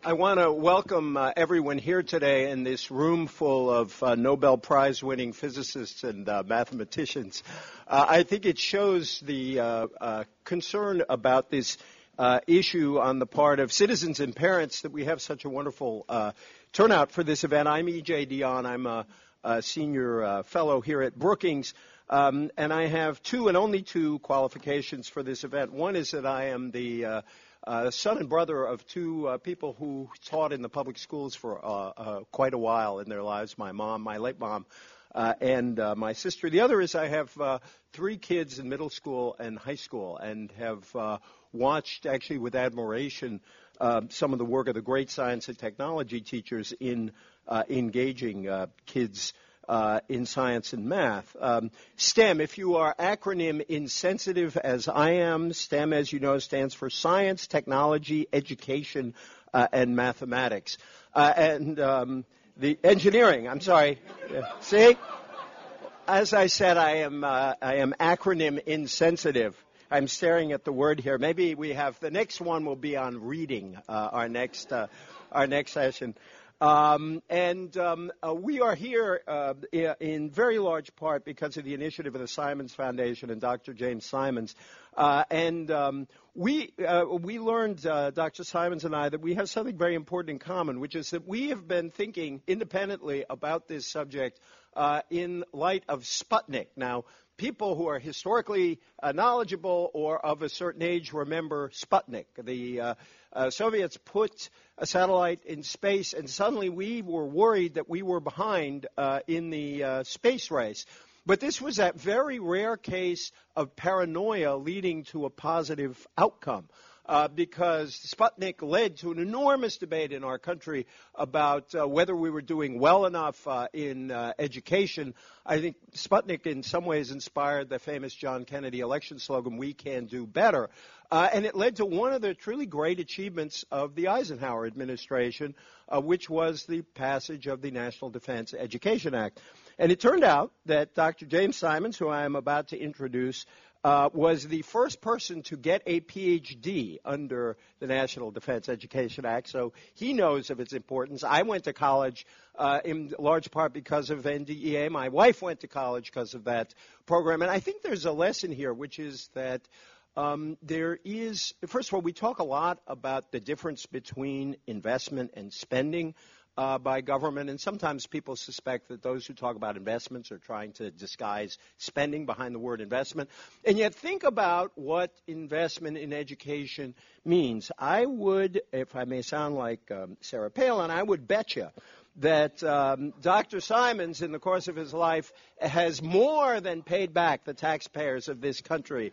I want to welcome everyone here today in this room full of Nobel Prize-winning physicists and mathematicians. I think it shows the concern about this issue on the part of citizens and parents that we have such a wonderful turnout for this event. I'm E.J. Dionne. I'm a senior fellow here at Brookings, and I have two and only two qualifications for this event. One is that I am the son and brother of two people who taught in the public schools for quite a while in their lives, my mom, my late mom, and my sister. The other is I have three kids in middle school and high school and have watched, actually with admiration, some of the work of the great science and technology teachers in engaging kids in science and math. STEM, if you are acronym insensitive as I am, STEM, as you know, stands for science, technology, education, and mathematics. And the engineering, I'm sorry. See? As I said, I am acronym insensitive. I'm staring at the word here. Maybe we have, the next one will be on reading, our next session. We are here in very large part because of the initiative of the Simons Foundation and Dr. James Simons. We learned, Dr. Simons and I, that we have something very important in common, which is that we have been thinking independently about this subject in light of Sputnik. Now, people who are historically knowledgeable or of a certain age remember Sputnik. The Soviets put a satellite in space, and suddenly we were worried that we were behind in the space race. But this was that very rare case of paranoia leading to a positive outcome. Because Sputnik led to an enormous debate in our country about whether we were doing well enough in education. I think Sputnik in some ways inspired the famous John Kennedy election slogan, "We can do better." And it led to one of the truly great achievements of the Eisenhower administration, which was the passage of the National Defense Education Act. And it turned out that Dr. James Simons, who I am about to introduce, was the first person to get a Ph.D. under the National Defense Education Act, so he knows of its importance. I went to college in large part because of NDEA. My wife went to college because of that program, and I think there's a lesson here, which is that there is, first of all, we talk a lot about the difference between investment and spending by government, and sometimes people suspect that those who talk about investments are trying to disguise spending behind the word investment. And yet think about what investment in education means. I would, if I may sound like Sarah Palin, I would bet you that Dr. Simons, in the course of his life, has more than paid back the taxpayers of this country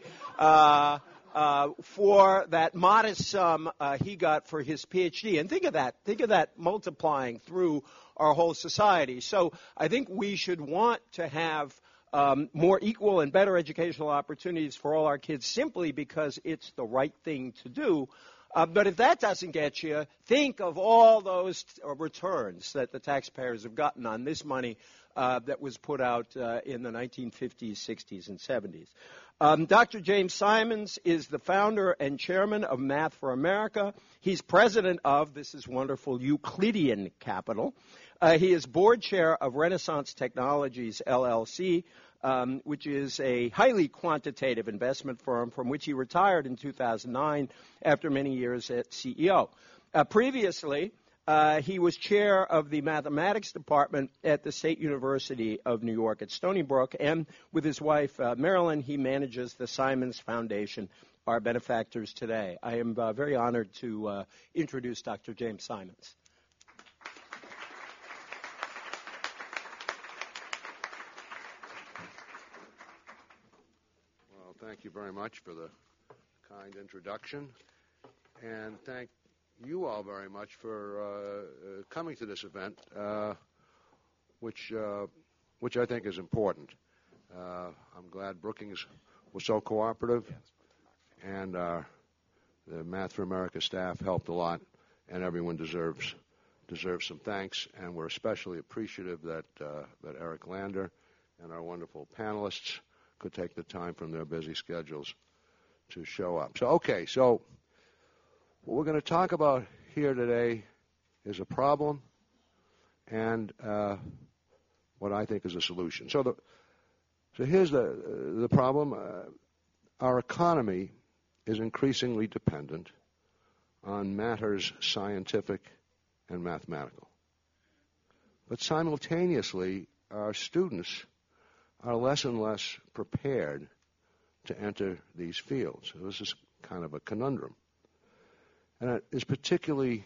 for that modest sum he got for his Ph.D. And think of that multiplying through our whole society. So I think we should want to have more equal and better educational opportunities for all our kids simply because it's the right thing to do. But if that doesn't get you, think of all those returns that the taxpayers have gotten on this money that was put out in the 1950s, 60s, and 70s. Dr. James Simons is the founder and chairman of Math for America. He's president of, this is wonderful, Euclidean Capital. He is board chair of Renaissance Technologies, LLC, which is a highly quantitative investment firm from which he retired in 2009 after many years as CEO. Previously, he was chair of the mathematics department at the State University of New York at Stony Brook, and with his wife, Marilyn, he manages the Simons Foundation, our benefactors today. I am very honored to introduce Dr. James Simons. Well, thank you very much for the kind introduction, and thank you all very much for coming to this event, which I think is important. I'm glad Brookings was so cooperative, and the Math for America staff helped a lot, and everyone deserves some thanks. And we're especially appreciative that Eric Lander and our wonderful panelists could take the time from their busy schedules to show up. So what we're going to talk about here today is a problem and what I think is a solution. So here's the problem. Our economy is increasingly dependent on matters scientific and mathematical. But simultaneously, our students are less and less prepared to enter these fields. So this is kind of a conundrum. And it is particularly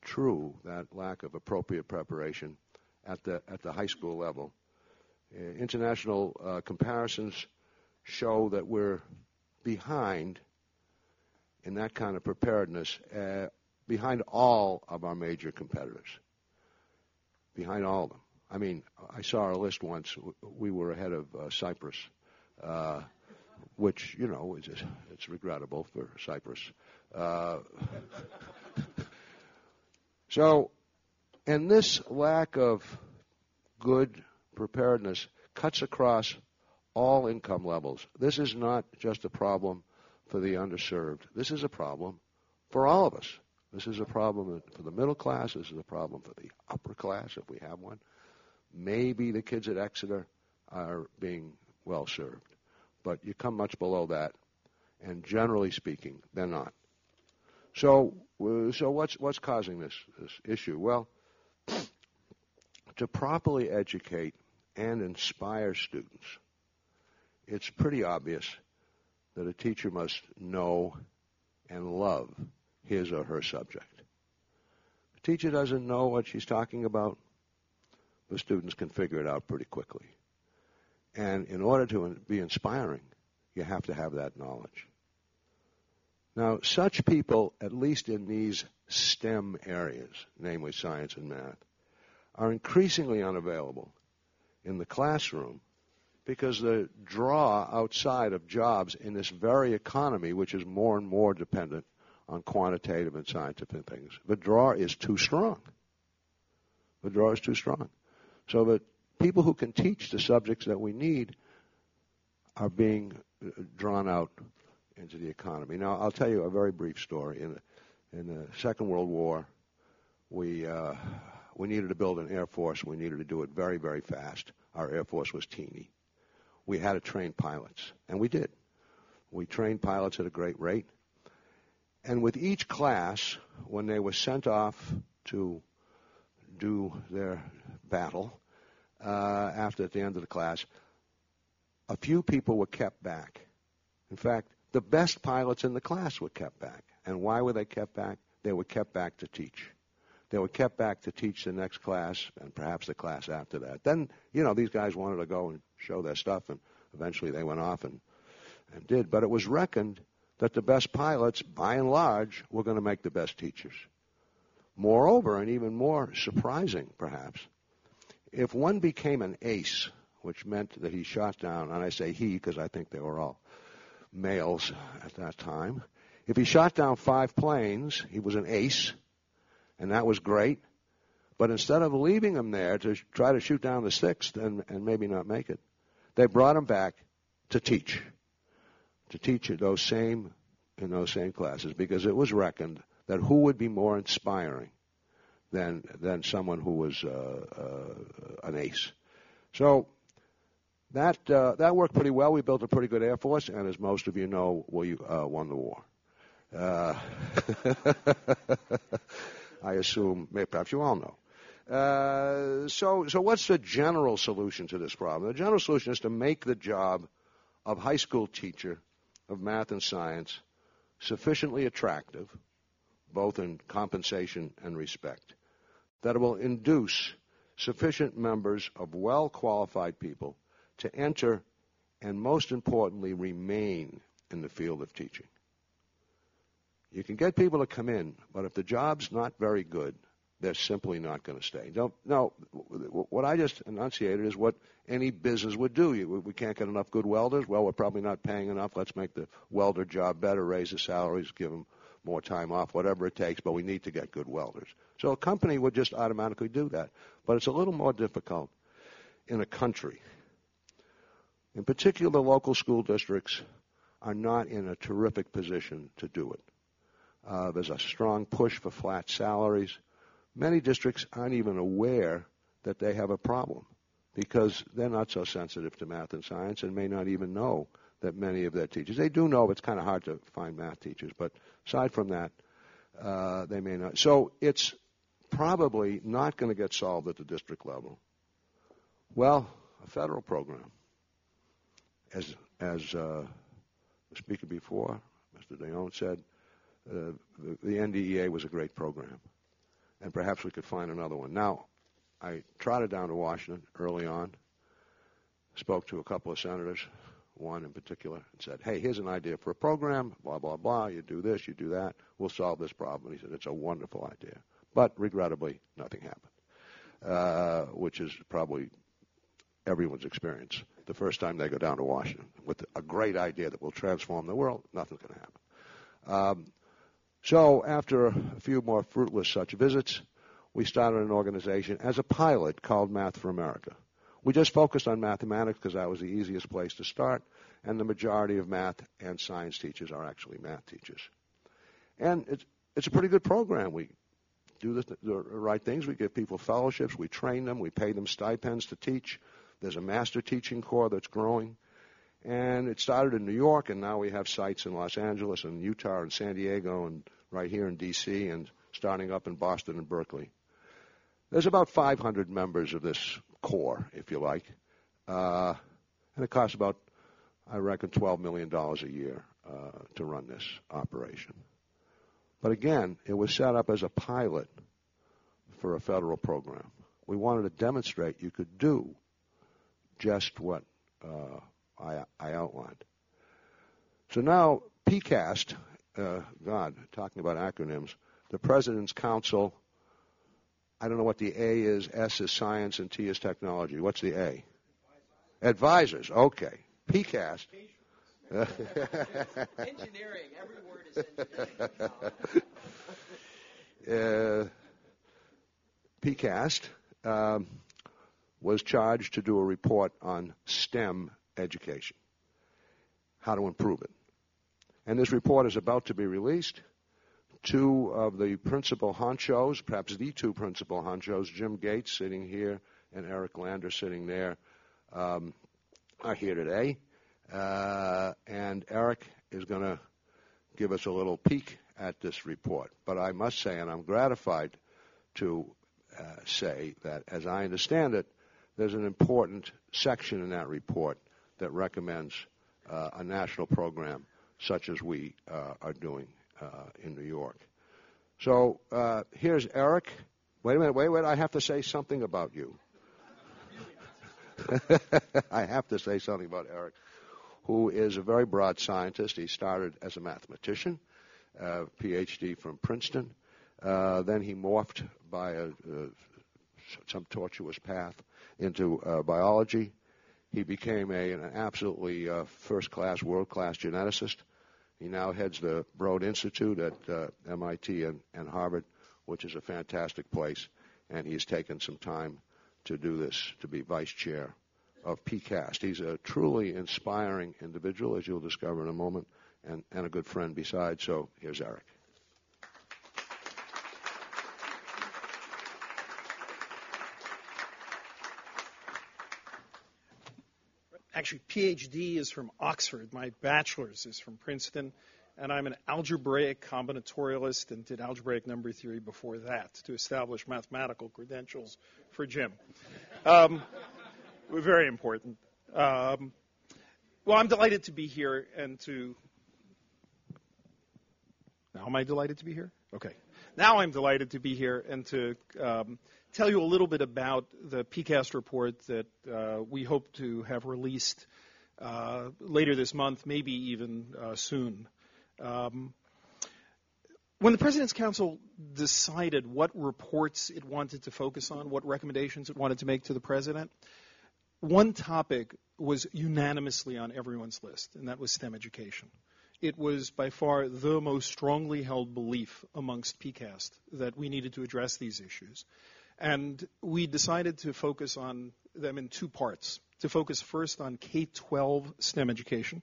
true, that lack of appropriate preparation at the high school level. International comparisons show that we're behind in that kind of preparedness, behind all of our major competitors, behind all of them. I mean, I saw a list once. We were ahead of Cyprus, which, you know, it's regrettable for Cyprus. So, and this lack of good preparedness cuts across all income levels. This is not just a problem for the underserved. This is a problem for all of us. This is a problem for the middle class. This is a problem for the upper class, if we have one. Maybe the kids at Exeter are being well served, but you come much below that, and generally speaking, they're not. So what's causing this issue? Well, to properly educate and inspire students, it's pretty obvious that a teacher must know and love his or her subject. If a teacher doesn't know what she's talking about, the students can figure it out pretty quickly. And in order to be inspiring, you have to have that knowledge. Now, such people, at least in these STEM areas, namely science and math, are increasingly unavailable in the classroom because the draw outside of jobs in this very economy, which is more and more dependent on quantitative and scientific things, the draw is too strong. The draw is too strong. So that people who can teach the subjects that we need are being drawn out into the economy. Now, I'll tell you a very brief story. In the Second World War, we needed to build an air force. We needed to do it very, very fast. Our air force was teeny. We had to train pilots, and we did. We trained pilots at a great rate. And with each class, when they were sent off to do their battle, at the end of the class, a few people were kept back. In fact, the best pilots in the class were kept back. And why were they kept back? They were kept back to teach. They were kept back to teach the next class and perhaps the class after that. Then, you know, these guys wanted to go and show their stuff, and eventually they went off and did. But it was reckoned that the best pilots, by and large, were going to make the best teachers. Moreover, and even more surprising, perhaps, if one became an ace, which meant that he shot down, and I say he because I think they were all males at that time, if he shot down 5 planes, he was an ace, and that was great. But instead of leaving him there to try to shoot down the 6th and maybe not make it, they brought him back to teach in those same classes, because it was reckoned that who would be more inspiring than someone who was an ace. So that worked pretty well. We built a pretty good Air Force, and as most of you know, we won the war. I assume, perhaps you all know. So what's the general solution to this problem? The general solution is to make the job of high school teacher of math and science sufficiently attractive, both in compensation and respect, that it will induce sufficient members of well-qualified people to enter and, most importantly, remain in the field of teaching. You can get people to come in, but if the job's not very good, they're simply not going to stay. No, what I just enunciated is what any business would do. We can't get enough good welders. Well, we're probably not paying enough. Let's make the welder job better, raise the salaries, give them more time off, whatever it takes, but we need to get good welders. So a company would just automatically do that. But it's a little more difficult in a country. In particular, the local school districts are not in a terrific position to do it. There's a strong push for flat salaries. many districts aren't even aware that they have a problem because they're not so sensitive to math and science and may not even know that many of their teachers, they do know it's kind of hard to find math teachers, but aside from that, they may not. So it's probably not going to get solved at the district level. Well, a federal program, as the speaker before, Mr. Dionne, said, the NDEA was a great program, and perhaps we could find another one. Now, I trotted down to Washington early on, spoke to a couple of senators, one in particular, and said, hey, here's an idea for a program, blah, blah, blah, you do this, you do that, we'll solve this problem. He said, it's a wonderful idea. But regrettably, nothing happened, which is probably everyone's experience. The first time they go down to Washington with a great idea that will transform the world, nothing's going to happen. So after a few more fruitless such visits, we started an organization as a pilot called Math for America. We just focused on mathematics because that was the easiest place to start, and the majority of math and science teachers are actually math teachers. And it's a pretty good program. We do the right things. We give people fellowships. We train them. We pay them stipends to teach. There's a master teaching corps that's growing. And it started in New York, and now we have sites in Los Angeles and Utah and San Diego and right here in D.C. and starting up in Boston and Berkeley. There's about 500 members of this corps, if you like. And it costs about, I reckon, $12 million a year to run this operation. But again, it was set up as a pilot for a federal program. We wanted to demonstrate you could do just what I outlined. So now PCAST, talking about acronyms, the President's Council, I don't know what the A is, S is science, and T is technology. What's the A? Advisors. Okay. PCAST. Engineering. Every word is engineering. PCAST was charged to do a report on STEM education, how to improve it. And this report is about to be released. Two of the principal honchos, perhaps the two principal honchos, Jim Gates sitting here and Eric Lander sitting there, are here today. And Eric is going to give us a little peek at this report. But I must say, and I'm gratified to say that, as I understand it, there's an important section in that report that recommends a national program such as we are doing in New York. So here's Eric. Wait a minute, I have to say something about you. I have to say something about Eric, who is a very broad scientist. He started as a mathematician, PhD from Princeton. Then he morphed by some tortuous path into biology. He became an absolutely first-class, world-class geneticist. He now heads the Broad Institute at MIT and Harvard, which is a fantastic place. And he's taken some time to do this, to be vice chair of PCAST. He's a truly inspiring individual, as you'll discover in a moment, and a good friend besides. So here's Eric. Actually, PhD is from Oxford. My bachelor's is from Princeton. And I'm an algebraic combinatorialist and did algebraic number theory before that to establish mathematical credentials for Jim. Very important. Well, I'm delighted to be here and to... Now am I delighted to be here? Okay. Now I'm delighted to be here and to tell you a little bit about the PCAST report that we hope to have released later this month, maybe even soon. When the President's Council decided what reports it wanted to focus on, what recommendations it wanted to make to the President, one topic was unanimously on everyone's list, and that was STEM education. It was by far the most strongly held belief amongst PCAST that we needed to address these issues. And we decided to focus on them in two parts, to focus first on K-12 STEM education,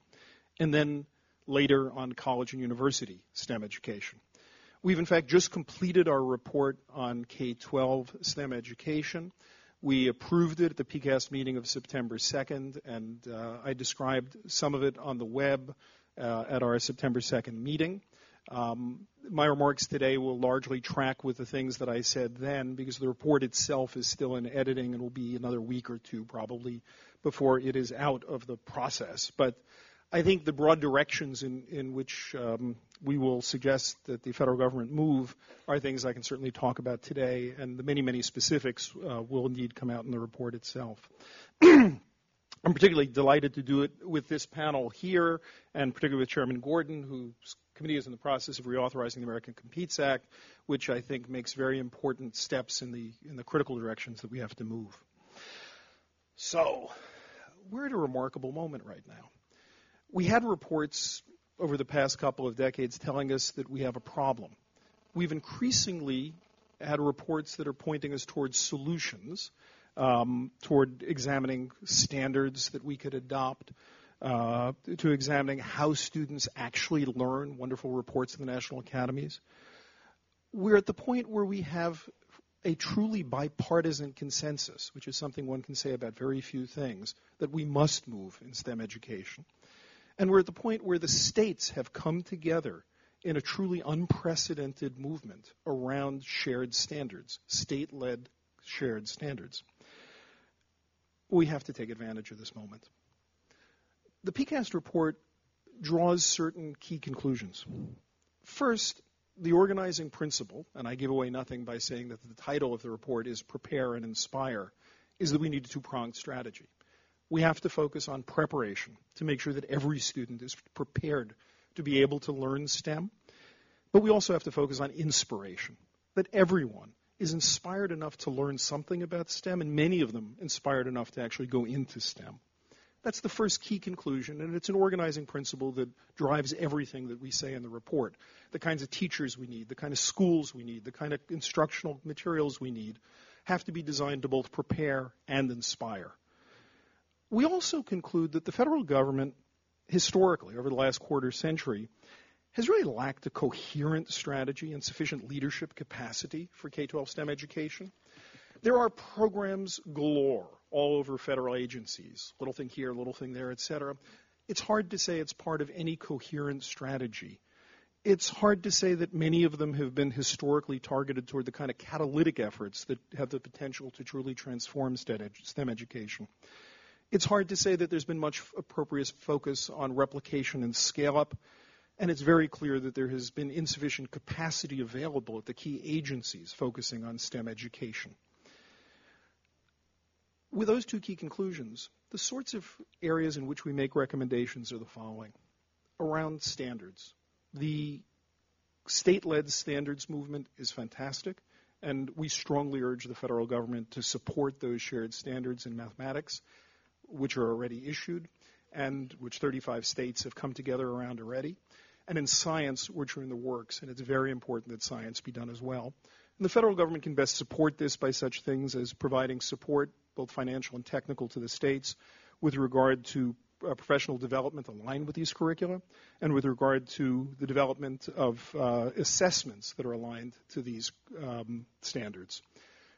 and then later on college and university STEM education. We've, in fact, just completed our report on K-12 STEM education. We approved it at the PCAST meeting of September 2nd, and I described some of it on the web at our September 2nd meeting. My remarks today will largely track with the things that I said then, because the report itself is still in editing and will be another week or two probably before it is out of the process. But I think the broad directions in which we will suggest that the federal government move are things I can certainly talk about today, and the many, many specifics will indeed come out in the report itself. I'm particularly delighted to do it with this panel here, and particularly with Chairman Gordon, whose committee is in the process of reauthorizing the American Competes Act, which I think makes very important steps in the critical directions that we have to move. So, we're at a remarkable moment right now. We had reports over the past couple of decades telling us that we have a problem. We've increasingly had reports that are pointing us towards solutions, toward examining standards that we could adopt, to examining how students actually learn, wonderful reports in the national academies. We're at the point where we have a truly bipartisan consensus, which is something one can say about very few things, that we must move in STEM education. And we're at the point where the states have come together in a truly unprecedented movement around shared standards, state-led shared standards. We have to take advantage of this moment. The PCAST report draws certain key conclusions. First, the organizing principle, and I give away nothing by saying that the title of the report is Prepare and Inspire, is that we need a two-pronged strategy. We have to focus on preparation to make sure that every student is prepared to be able to learn STEM, but we also have to focus on inspiration, that everyone is inspired enough to learn something about STEM, and many of them inspired enough to actually go into STEM. That's the first key conclusion, and it's an organizing principle that drives everything that we say in the report. The kinds of teachers we need, the kind of schools we need, the kind of instructional materials we need have to be designed to both prepare and inspire. We also conclude that the federal government, historically, over the last quarter century, has really lacked a coherent strategy and sufficient leadership capacity for K-12 STEM education. There are programs galore all over federal agencies, little thing here, little thing there, et cetera. It's hard to say it's part of any coherent strategy. It's hard to say that many of them have been historically targeted toward the kind of catalytic efforts that have the potential to truly transform STEM education. It's hard to say that there's been much appropriate focus on replication and scale-up, and it's very clear that there has been insufficient capacity available at the key agencies focusing on STEM education. With those two key conclusions, the sorts of areas in which we make recommendations are the following. Around standards. The state-led standards movement is fantastic, and we strongly urge the federal government to support those shared standards in mathematics, which are already issued, and which 35 states have come together around already, and in science, which are in the works, and it's very important that science be done as well. And the federal government can best support this by such things as providing support, both financial and technical, to the states with regard to professional development aligned with these curricula, and with regard to the development of assessments that are aligned to these standards.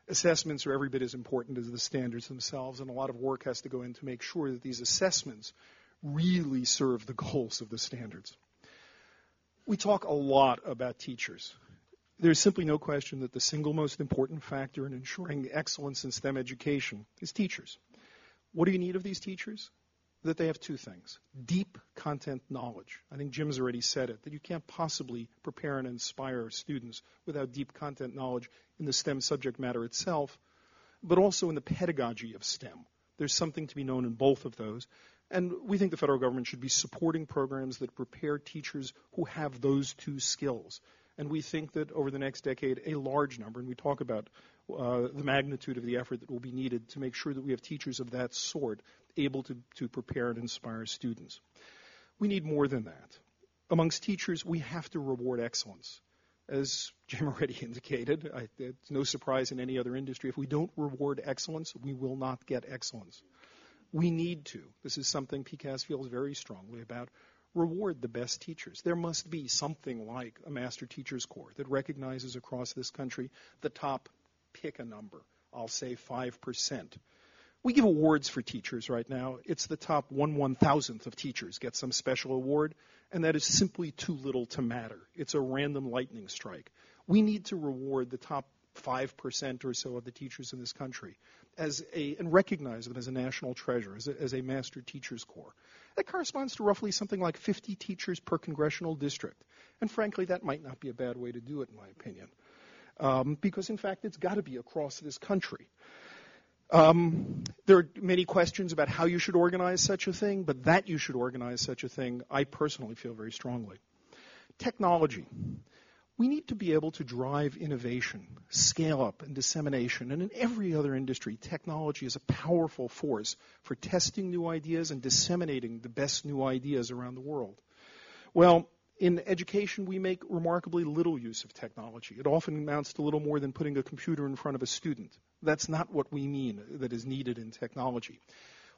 Assessments are every bit as important as the standards themselves, and a lot of work has to go in to make sure that these assessments really serve the goals of the standards. We talk a lot about teachers. There's simply no question that the single most important factor in ensuring excellence in STEM education is teachers. What do you need of these teachers? That they have two things. Deep content knowledge. I think Jim's already said it, that you can't possibly prepare and inspire students without deep content knowledge in the STEM subject matter itself, but also in the pedagogy of STEM. There's something to be known in both of those. And we think the federal government should be supporting programs that prepare teachers who have those two skills. And we think that over the next decade, a large number, and we talk about the magnitude of the effort that will be needed to make sure that we have teachers of that sort able to prepare and inspire students. We need more than that. Amongst teachers, we have to reward excellence. As Jim already indicated, it's no surprise in any other industry, if we don't reward excellence, we will not get excellence. We need to. This is something PCAST feels very strongly about, reward the best teachers. There must be something like a Master Teachers Corps that recognizes across this country the top, pick a number, I'll say 5%. We give awards for teachers right now. It's the top 1/1000th of teachers get some special award, and that is simply too little to matter. It's a random lightning strike. We need to reward the top 5% or so of the teachers in this country and recognize them as a national treasure, as a Master Teachers Corps. That corresponds to roughly something like 50 teachers per congressional district. And frankly, that might not be a bad way to do it, in my opinion, because, in fact, it's got to be across this country. There are many questions about how you should organize such a thing, but that you should organize such a thing, I personally feel very strongly. Technology. We need to be able to drive innovation, scale up, and dissemination. And in every other industry, technology is a powerful force for testing new ideas and disseminating the best new ideas around the world. Well, in education, we make remarkably little use of technology. It often amounts to little more than putting a computer in front of a student. That's not what we mean that is needed in technology.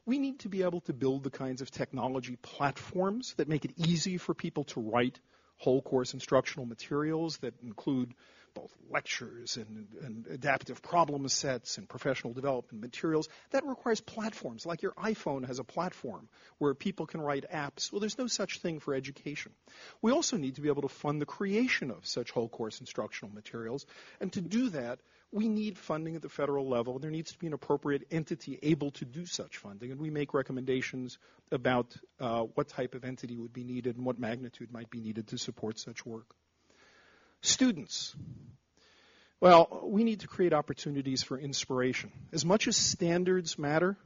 We need to be able to build the kinds of technology platforms that make it easy for people to write whole course instructional materials that include both lectures and adaptive problem sets and professional development materials. That requires platforms, like your iPhone has a platform where people can write apps. Well, there's no such thing for education. We also need to be able to fund the creation of such whole course instructional materials. And to do that, we need funding at the federal level. There needs to be an appropriate entity able to do such funding. And we make recommendations about what type of entity would be needed and what magnitude might be needed to support such work. Students. Well, we need to create opportunities for inspiration. As much as standards matter,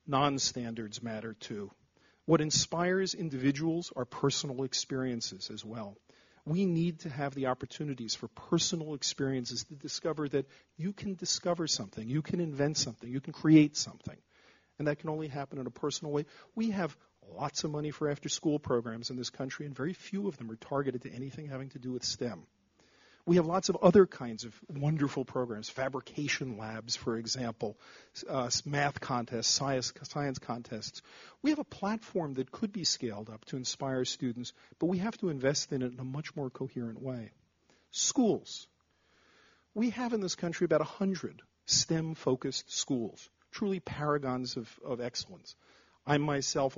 non-standards matter too. What inspires individuals are personal experiences as well. We need to have the opportunities for personal experiences to discover that you can discover something, you can invent something, you can create something. And that can only happen in a personal way. We have lots of money for after-school programs in this country, and very few of them are targeted to anything having to do with STEM. We have lots of other kinds of wonderful programs, fabrication labs, for example, math contests, science contests. We have a platform that could be scaled up to inspire students, but we have to invest in it in a much more coherent way. Schools. We have in this country about 100 STEM-focused schools, truly paragons of excellence. I'm myself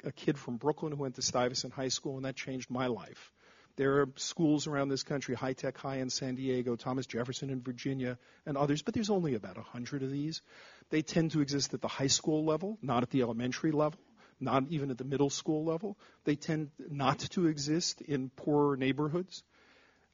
a kid from Brooklyn who went to Stuyvesant High School, and that changed my life. There are schools around this country, High Tech High in San Diego, Thomas Jefferson in Virginia, and others, but there's only about 100 of these. They tend to exist at the high school level, not at the elementary level, not even at the middle school level. They tend not to exist in poorer neighborhoods.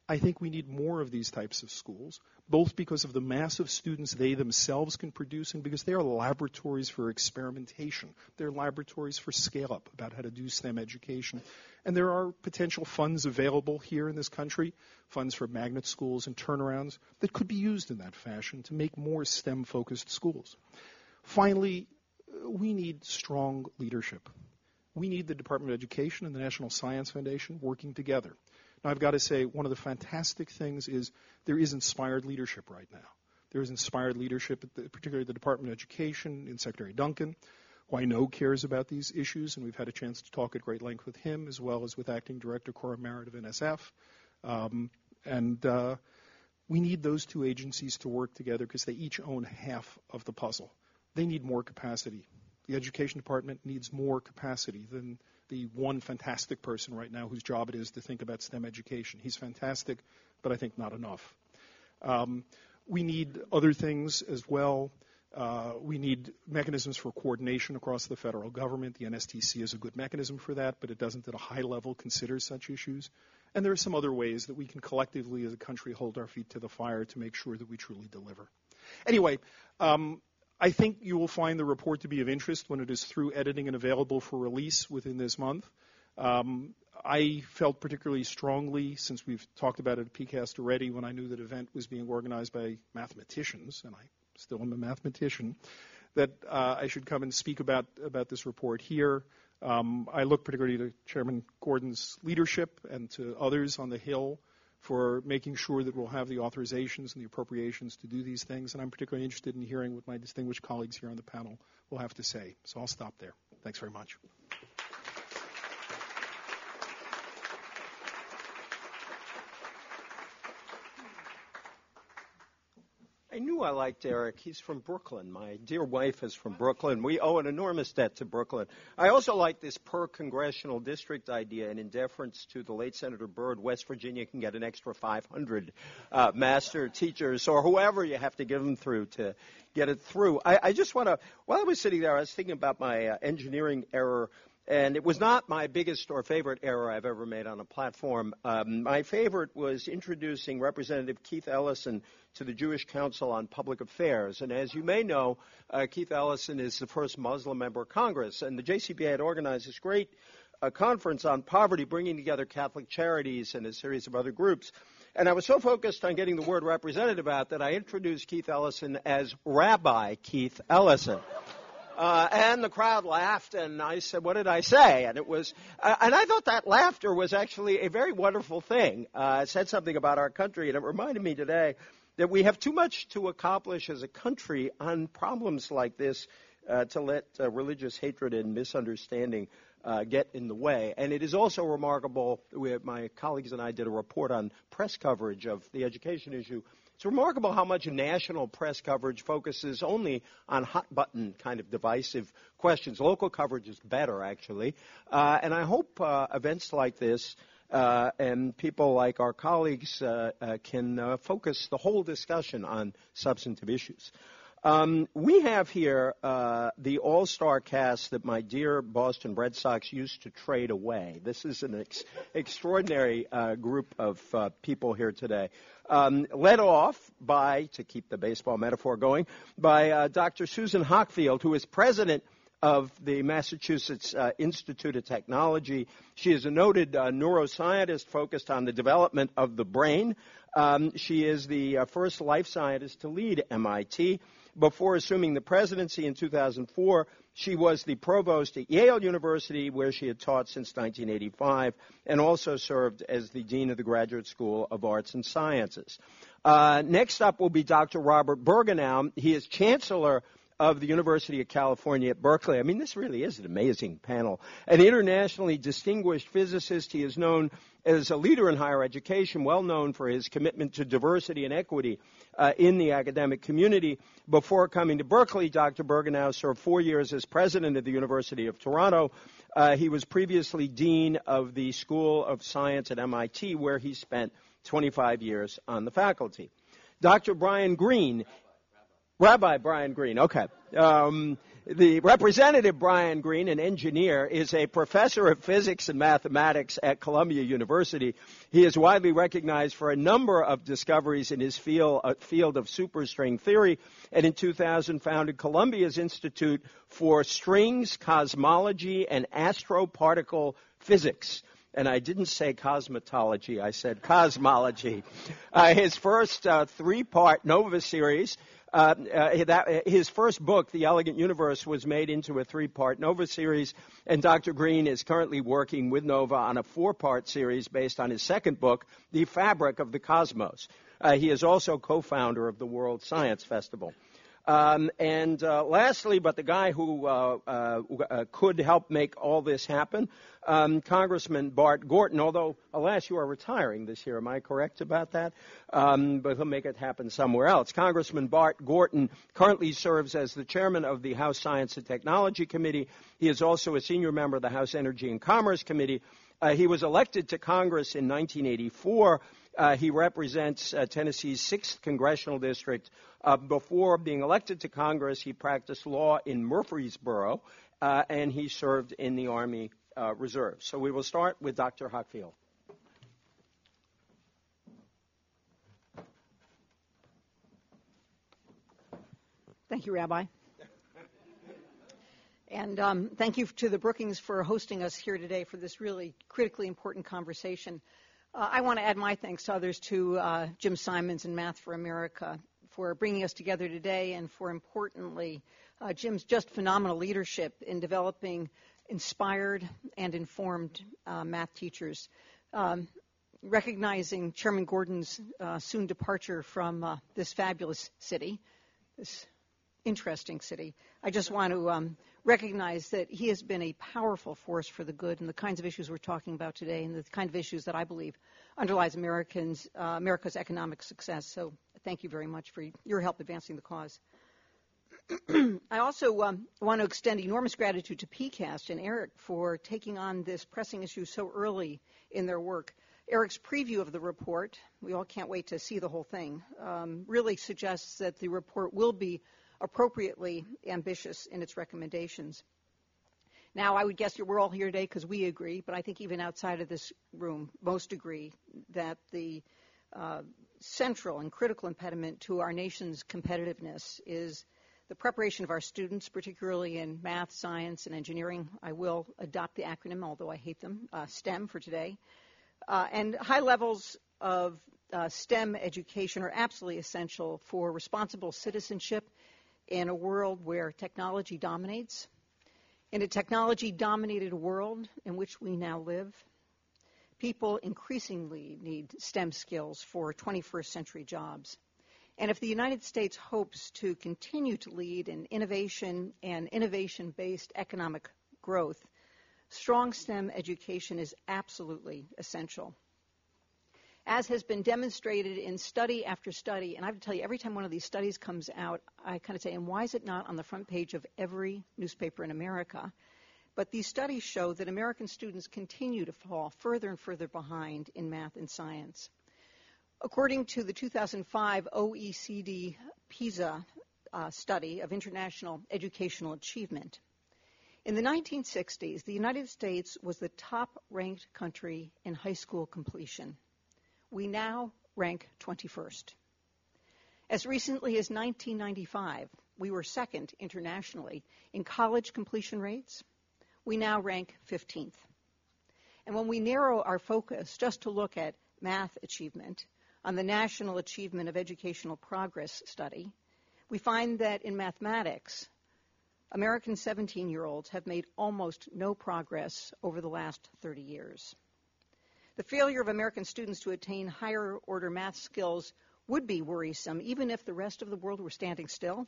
I think we need more of these types of schools, both because of the mass of students they themselves can produce and because they are laboratories for experimentation. They're laboratories for scale-up about how to do STEM education. And there are potential funds available here in this country, funds for magnet schools and turnarounds, that could be used in that fashion to make more STEM-focused schools. Finally, we need strong leadership. We need the Department of Education and the National Science Foundation working together. Now, I've got to say, one of the fantastic things is there is inspired leadership right now. There is inspired leadership, particularly at the Department of Education, in Secretary Duncan, who I know cares about these issues, and we've had a chance to talk at great length with him, as well as with Acting Director Cora Merritt of NSF. We need those two agencies to work together because they each own half of the puzzle. They need more capacity. The Education Department needs more capacity than the one fantastic person right now whose job it is to think about STEM education. He's fantastic, but I think not enough. We need other things as well. We need mechanisms for coordination across the federal government. The NSTC is a good mechanism for that, but it doesn't at a high level consider such issues. And there are some other ways that we can collectively as a country hold our feet to the fire to make sure that we truly deliver. Anyway, I think you will find the report to be of interest when it is through editing and available for release within this month. I felt particularly strongly, since we've talked about it at PCAST already, when I knew that event was being organized by mathematicians, and I still am a mathematician, that I should come and speak about this report here. I look particularly to Chairman Gordon's leadership and to others on the Hill for making sure that we'll have the authorizations and the appropriations to do these things. And I'm particularly interested in hearing what my distinguished colleagues here on the panel will have to say. So I'll stop there. Thanks very much. I knew I liked Eric. He's from Brooklyn. My dear wife is from Brooklyn. We owe an enormous debt to Brooklyn. I also like this per congressional district idea, and in deference to the late Senator Byrd, West Virginia can get an extra 500 master teachers or whoever you have to give them through to get it through. I just want to, while I was sitting there, I was thinking about my engineering error. And it was not my biggest or favorite error I've ever made on a platform. My favorite was introducing Representative Keith Ellison to the Jewish Council on Public Affairs. And as you may know, Keith Ellison is the first Muslim member of Congress. And the JCPA had organized this great conference on poverty, bringing together Catholic Charities and a series of other groups. And I was so focused on getting the word representative out that I introduced Keith Ellison as Rabbi Keith Ellison. And the crowd laughed, and I said, what did I say? And it was, and I thought that laughter was actually a very wonderful thing. It said something about our country, and it reminded me today that we have too much to accomplish as a country on problems like this to let religious hatred and misunderstanding get in the way. And it is also remarkable, my colleagues and I did a report on press coverage of the education issue. It's remarkable how much national press coverage focuses only on hot-button kind of divisive questions. Local coverage is better, actually. And I hope events like this and people like our colleagues can focus the whole discussion on substantive issues. We have here the all-star cast that my dear Boston Red Sox used to trade away. This is an extraordinary group of people here today. Led off by, to keep the baseball metaphor going, by Dr. Susan Hockfield, who is president of the Massachusetts Institute of Technology. She is a noted neuroscientist focused on the development of the brain. She is the first life scientist to lead MIT. Before assuming the presidency in 2004, she was the provost at Yale University, where she had taught since 1985, and also served as the dean of the Graduate School of Arts and Sciences. Next up will be Dr. Robert Bergenow. He is chancellor of the University of California at Berkeley. I mean, this really is an amazing panel. An internationally distinguished physicist, he is known as a leader in higher education, well known for his commitment to diversity and equity in the academic community. Before coming to Berkeley, Dr. Bergenow served 4 years as president of the University of Toronto. He was previously dean of the School of Science at MIT, where he spent 25 years on the faculty. Dr. Brian Greene, Rabbi Brian Greene, okay. The Representative Brian Greene, an engineer, is a professor of physics and mathematics at Columbia University. He is widely recognized for a number of discoveries in his field of superstring theory, and in 2000 founded Columbia's Institute for Strings, Cosmology, and Astroparticle Physics. And I didn't say cosmetology, I said cosmology. His first three-part NOVA series, his first book, The Elegant Universe, was made into a three-part NOVA series, and Dr. Greene is currently working with NOVA on a four-part series based on his second book, The Fabric of the Cosmos. He is also co-founder of the World Science Festival. And lastly, but the guy who could help make all this happen, Congressman Bart Gorton, although, alas, you are retiring this year. Am I correct about that? But he'll make it happen somewhere else. Congressman Bart Gorton currently serves as the chairman of the House Science and Technology Committee. He is also a senior member of the House Energy and Commerce Committee. He was elected to Congress in 1984. He represents Tennessee's 6th Congressional District. Before being elected to Congress, he practiced law in Murfreesboro, and he served in the Army Reserve. So we will start with Dr. Hockfield. Thank you, Rabbi. And thank you to the Brookings for hosting us here today for this really critically important conversation. I want to add my thanks to others, to Jim Simons and Math for America, for bringing us together today, and for, importantly, Jim's just phenomenal leadership in developing inspired and informed math teachers. Recognizing Chairman Gordon's soon departure from this fabulous city, this interesting city, I just want to recognize that he has been a powerful force for the good, and the kinds of issues we're talking about today, and the kind of issues that I believe underlies America's economic success. So thank you very much for your help advancing the cause. I also want to extend enormous gratitude to PCAST and Eric for taking on this pressing issue so early in their work. Eric's preview of the report, we all can't wait to see the whole thing, really suggests that the report will be appropriately ambitious in its recommendations. Now, I would guess we're all here today because we agree, but I think even outside of this room, most agree that the central and critical impediment to our nation's competitiveness is the preparation of our students, particularly in math, science, and engineering. I will adopt the acronym, although I hate them, STEM for today. And high levels of STEM education are absolutely essential for responsible citizenship in a world where technology dominates. In a technology-dominated world in which we now live, people increasingly need STEM skills for 21st century jobs. And if the United States hopes to continue to lead in innovation and innovation-based economic growth, strong STEM education is absolutely essential. As has been demonstrated in study after study, and I have to tell you, every time one of these studies comes out, I kind of say, and why is it not on the front page of every newspaper in America? But these studies show that American students continue to fall further and further behind in math and science. According to the 2005 OECD PISA study of international educational achievement, in the 1960s, the United States was the top-ranked country in high school completion. We now rank 21st. As recently as 1995, we were second internationally in college completion rates. We now rank 15th. And when we narrow our focus just to look at math achievement on the National Achievement of Educational Progress study, we find that in mathematics, American 17-year-olds have made almost no progress over the last 30 years. The failure of American students to attain higher order math skills would be worrisome, even if the rest of the world were standing still.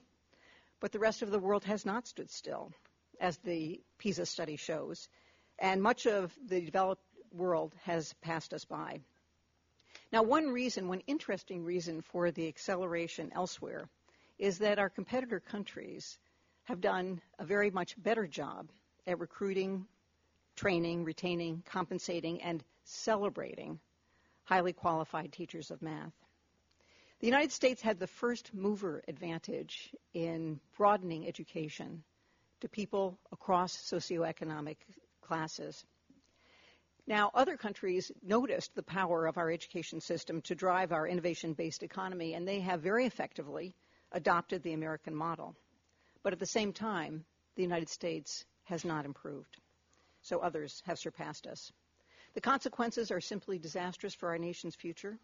But the rest of the world has not stood still, as the PISA study shows, and much of the developed world has passed us by. Now, one interesting reason for the acceleration elsewhere is that our competitor countries have done a very much better job at recruiting, training, retaining, compensating, and celebrating highly qualified teachers of math. The United States had the first mover advantage in broadening education to people across socioeconomic classes. Now, other countries noticed the power of our education system to drive our innovation-based economy, and they have very effectively adopted the American model. But at the same time, the United States has not improved. So others have surpassed us. The consequences are simply disastrous for our nation's future.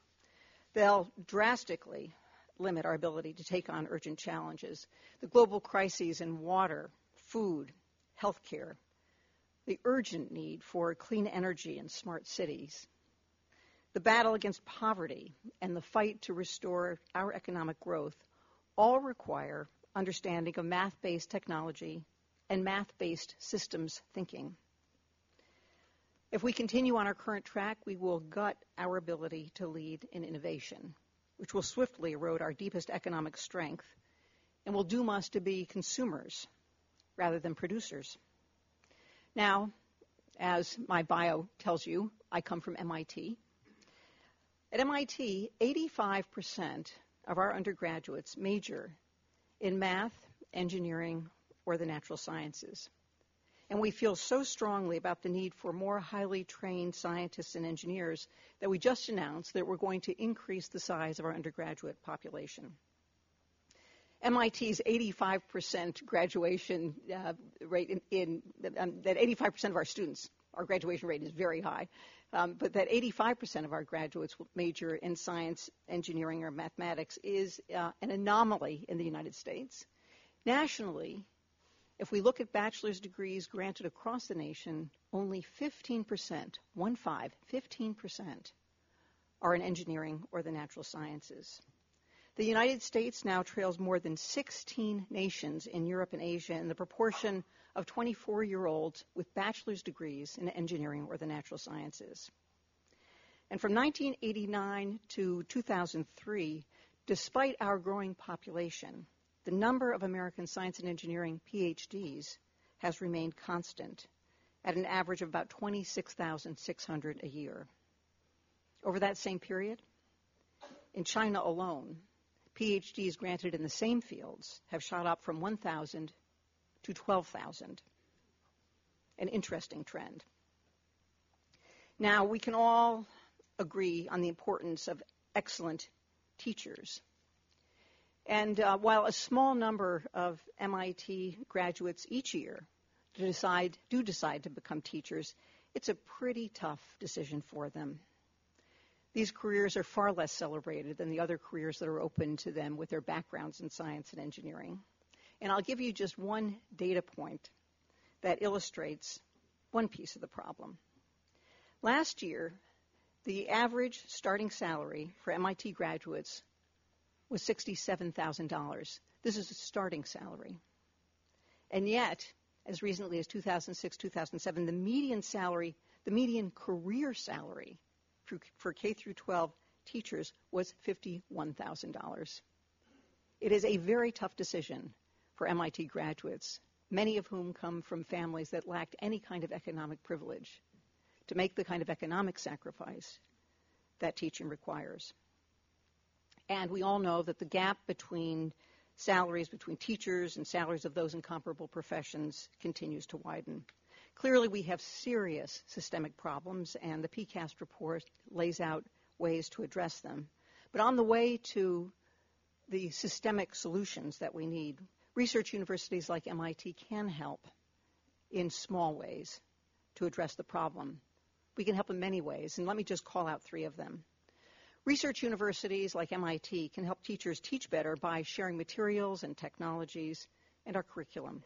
They'll drastically limit our ability to take on urgent challenges. The global crises in water, food, healthcare, the urgent need for clean energy and smart cities, the battle against poverty, and the fight to restore our economic growth all require understanding of math-based technology and math-based systems thinking. If we continue on our current track, we will gut our ability to lead in innovation, which will swiftly erode our deepest economic strength and will doom us to be consumers rather than producers. Now, as my bio tells you, I come from MIT. At MIT, 85% of our undergraduates major in math, engineering, or the natural sciences. And we feel so strongly about the need for more highly trained scientists and engineers that we just announced that we're going to increase the size of our undergraduate population. MIT's 85% graduation rate that 85% of our students, our graduation rate is very high, but that 85% of our graduates will major in science, engineering, or mathematics is an anomaly in the United States. Nationally, if we look at bachelor's degrees granted across the nation, only 15%, 15% are in engineering or the natural sciences. The United States now trails more than 16 nations in Europe and Asia in the proportion of 24-year-olds with bachelor's degrees in engineering or the natural sciences. And from 1989 to 2003, Despite our growing population, the number of American science and engineering PhDs has remained constant at an average of about 26,600 a year. Over that same period, in China alone, PhDs granted in the same fields have shot up from 1,000 to 12,000. An interesting trend. Now, we can all agree on the importance of excellent teachers. And while a small number of MIT graduates each year do decide to become teachers, it's a pretty tough decision for them. These careers are far less celebrated than the other careers that are open to them with their backgrounds in science and engineering. And I'll give you just one data point that illustrates one piece of the problem. Last year, the average starting salary for MIT graduates was $67,000. This is a starting salary. And yet, as recently as 2006, 2007, the median career salary for K through 12 teachers was $51,000. It is a very tough decision for MIT graduates, many of whom come from families that lacked any kind of economic privilege, to make the kind of economic sacrifice that teaching requires. And we all know that the gap between salaries between teachers and salaries of those in comparable professions continues to widen. Clearly, we have serious systemic problems, and the PCAST report lays out ways to address them. But on the way to the systemic solutions that we need, research universities like MIT can help in small ways to address the problem. We can help in many ways, and let me just call out three of them. Research universities like MIT can help teachers teach better by sharing materials and technologies and our curriculum.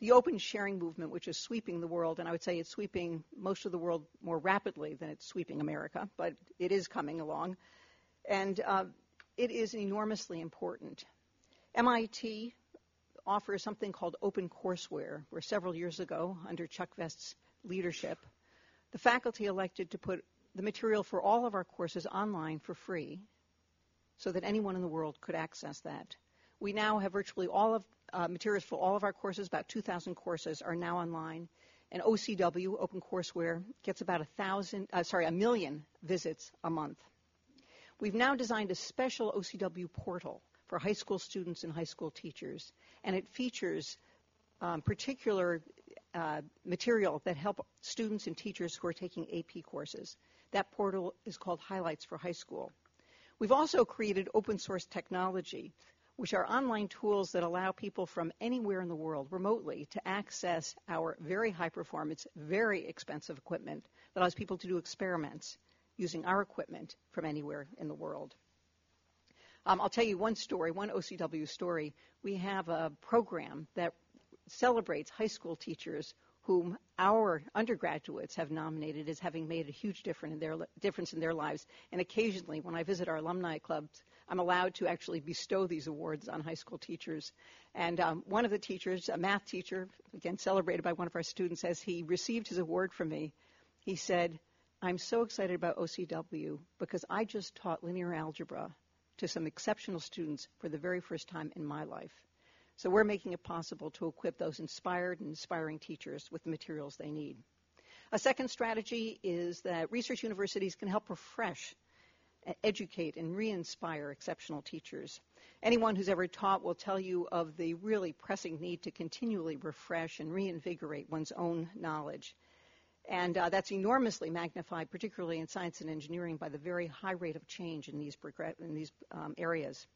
The open sharing movement, which is sweeping the world, and I would say it's sweeping most of the world more rapidly than it's sweeping America, but it is coming along, and it is enormously important. MIT offers something called open courseware, where several years ago, under Chuck Vest's leadership, the faculty elected to put the material for all of our courses online for free so that anyone in the world could access that. We now have virtually all of materials for all of our courses. About 2,000 courses are now online. And OCW, OpenCourseWare, gets about 1 million visits a month. We've now designed a special OCW portal for high school students and high school teachers. And it features particular material that help students and teachers who are taking AP courses. That portal is called Highlights for High School. We've also created open source technology, which are online tools that allow people from anywhere in the world remotely to access our very high performance, very expensive equipment that allows people to do experiments using our equipment from anywhere in the world. I'll tell you one story, one OCW story. We have a program that celebrates high school teachers whom our undergraduates have nominated as having made a huge difference in their lives. And occasionally, when I visit our alumni clubs, I'm allowed to actually bestow these awards on high school teachers. And one of the teachers, a math teacher, again celebrated by one of our students, as he received his award from me, he said, "I'm so excited about OCW because I just taught linear algebra to some exceptional students for the very first time in my life." So we're making it possible to equip those inspired and inspiring teachers with the materials they need. A second strategy is that research universities can help refresh, educate, and re-inspire exceptional teachers. Anyone who's ever taught will tell you of the really pressing need to continually refresh and reinvigorate one's own knowledge. And that's enormously magnified, particularly in science and engineering, by the very high rate of change in these areas.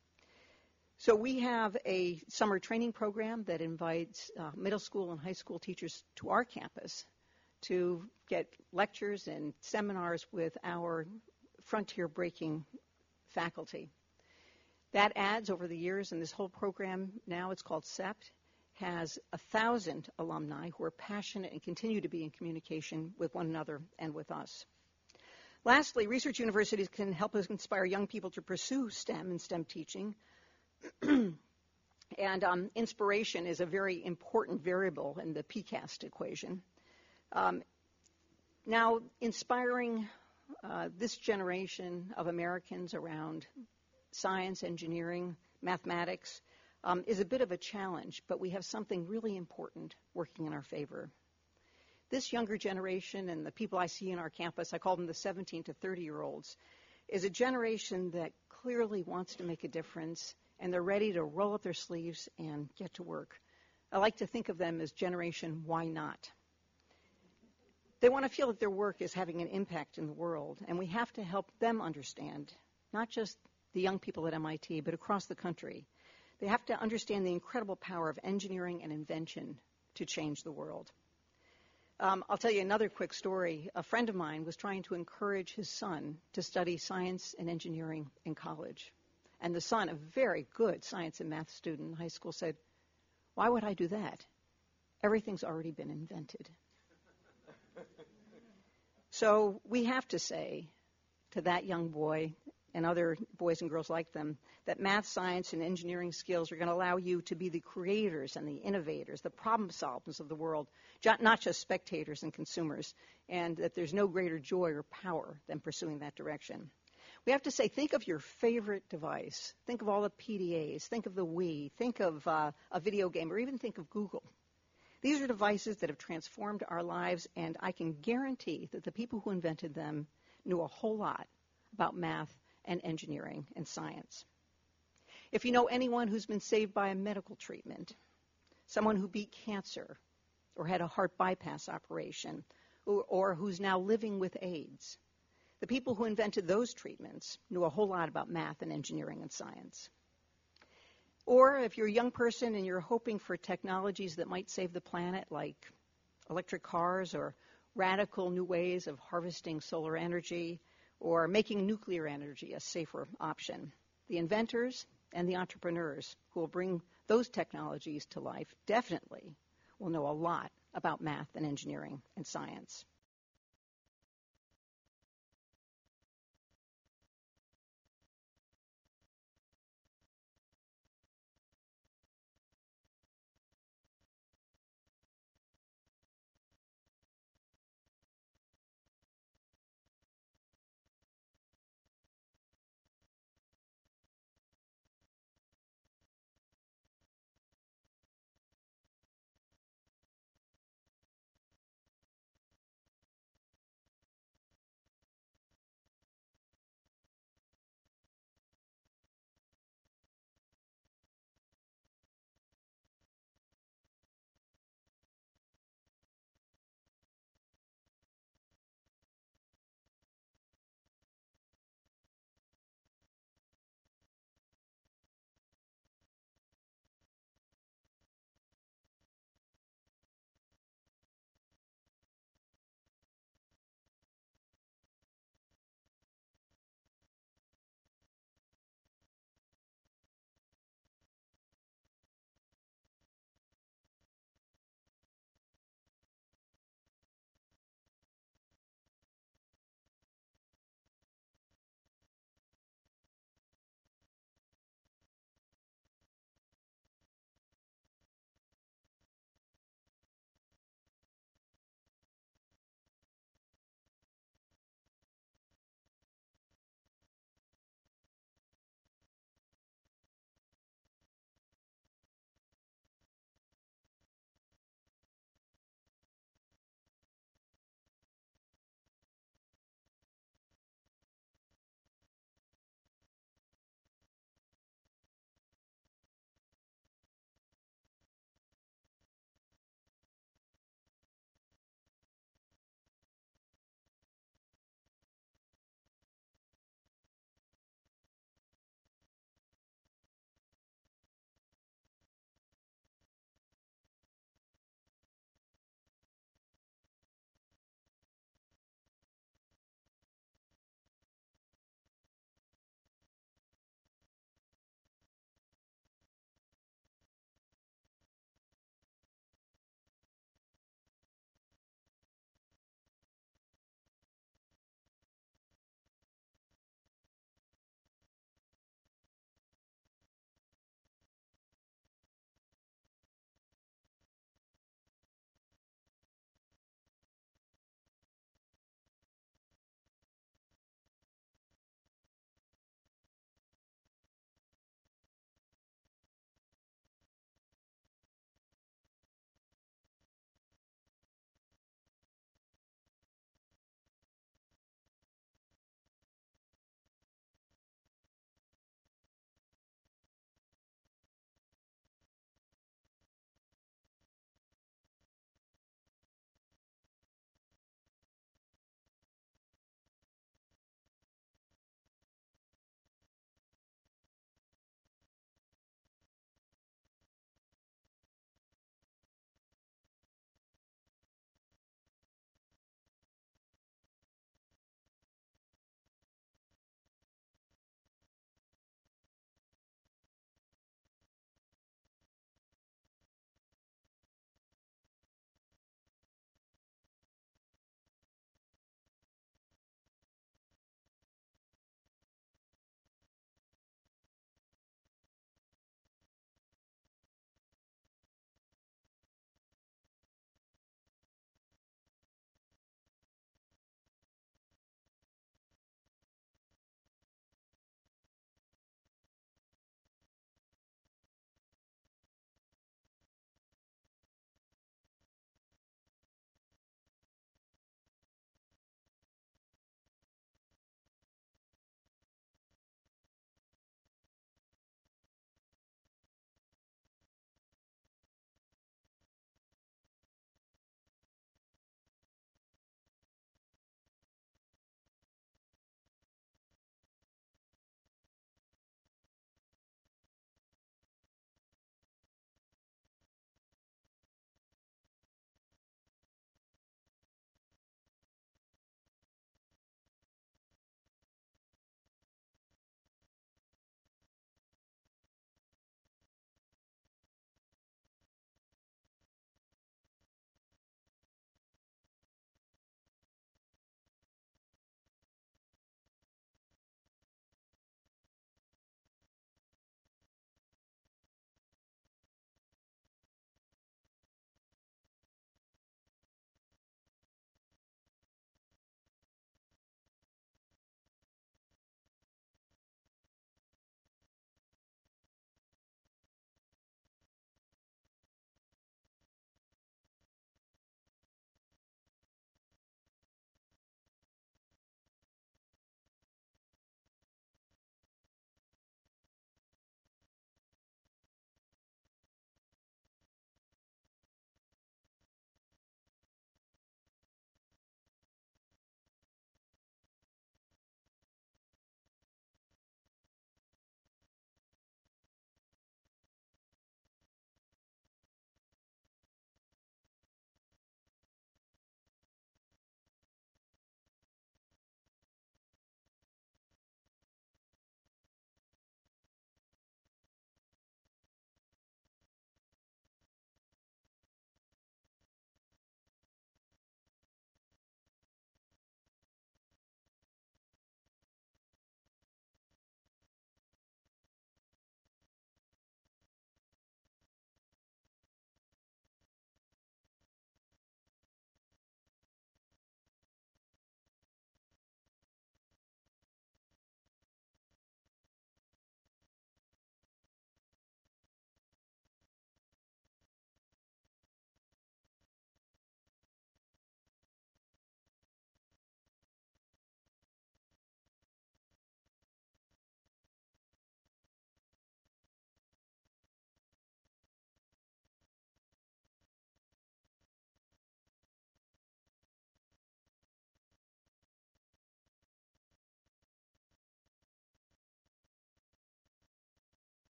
So we have a summer training program that invites middle school and high school teachers to our campus to get lectures and seminars with our frontier-breaking faculty. That adds over the years, and this whole program now, it's called SEPT, has 1,000 alumni who are passionate and continue to be in communication with one another and with us. Lastly, research universities can help us inspire young people to pursue STEM and STEM teaching. And inspiration is a very important variable in the PCAST equation. Now, inspiring this generation of Americans around science, engineering, mathematics is a bit of a challenge, but we have something really important working in our favor. This younger generation and the people I see in our campus, I call them the 17 to 30-year-olds, is a generation that clearly wants to make a difference, and they're ready to roll up their sleeves and get to work. I like to think of them as Generation Why Not. They want to feel that their work is having an impact in the world, and we have to help them understand, not just the young people at MIT, but across the country. They have to understand the incredible power of engineering and invention to change the world. I'll tell you another quick story. A friend of mine was trying to encourage his son to study science and engineering in college. And the son, a very good science and math student in high school, said, "Why would I do that? Everything's already been invented." So we have to say to that young boy and other boys and girls like them that math, science, and engineering skills are going to allow you to be the creators and the innovators, the problem solvers of the world, not just spectators and consumers, and that there's no greater joy or power than pursuing that direction. We have to say, think of your favorite device. Think of all the PDAs. Think of the Wii. Think of a video game, or even think of Google. These are devices that have transformed our lives, and I can guarantee that the people who invented them knew a whole lot about math and engineering and science. If you know anyone who's been saved by a medical treatment, someone who beat cancer or had a heart bypass operation, or who's now living with AIDS, the people who invented those treatments knew a whole lot about math and engineering and science. Or if you're a young person and you're hoping for technologies that might save the planet, like electric cars or radical new ways of harvesting solar energy, or making nuclear energy a safer option, the inventors and the entrepreneurs who will bring those technologies to life definitely will know a lot about math and engineering and science.